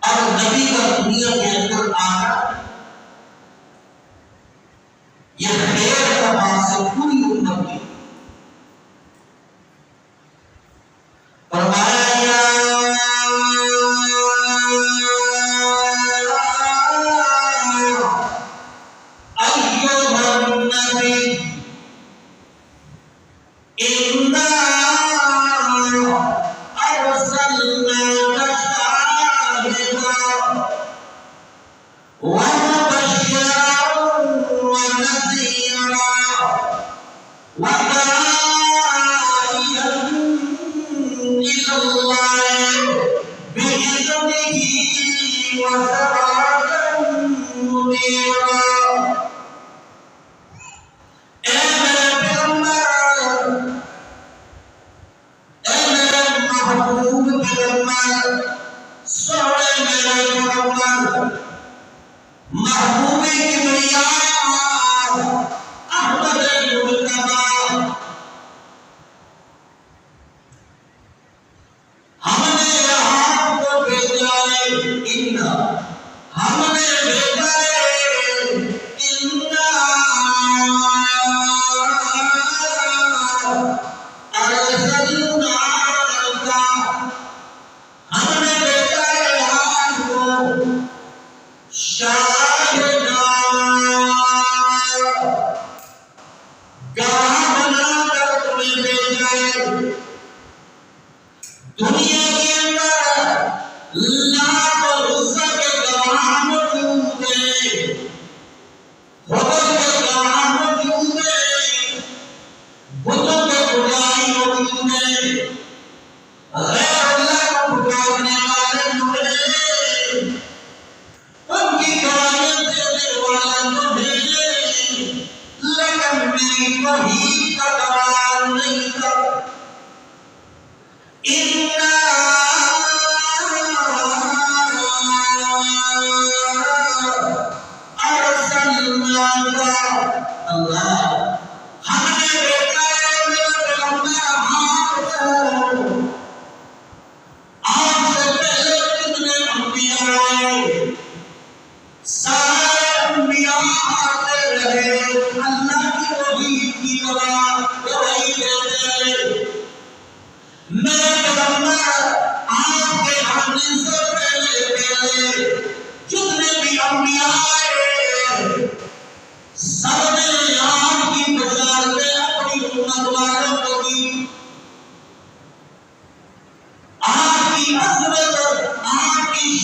और नबी का दुनिया के अंदर आना यह खैर का बात है पूरी उम्मत की। फरमाया अय्युहन नबी इन्ना अरसलनाका शाहिदन व मुबश्शिरन व नज़ीरा व दाइयन इलल्लाहि बिइज़निही व सिराजन मुनीरा। महबूबे किबरिया अहमद मुस्तफा हमने यहाँ को भेजा है इन्ना हमने भेजा है इन्ना अरसलना हमने भेजा है आपको शाहिदा गवाह बनाकर तुम्हें भेजा है। दुनिया के अंदर लाख रुज़्ज़ा के गवाह मौजूद हैं, खुदा के गवाह मौजूद हैं, बुतों के खुदाई मौजूद हैं, गैर अल्लाह को पुकारने वाले मुझे उनकी गवाहियां देने वाला तो है, लेकिन मेरी वही का गवाह नहीं था। इन्ना अरसलनाका अल्लाह हमने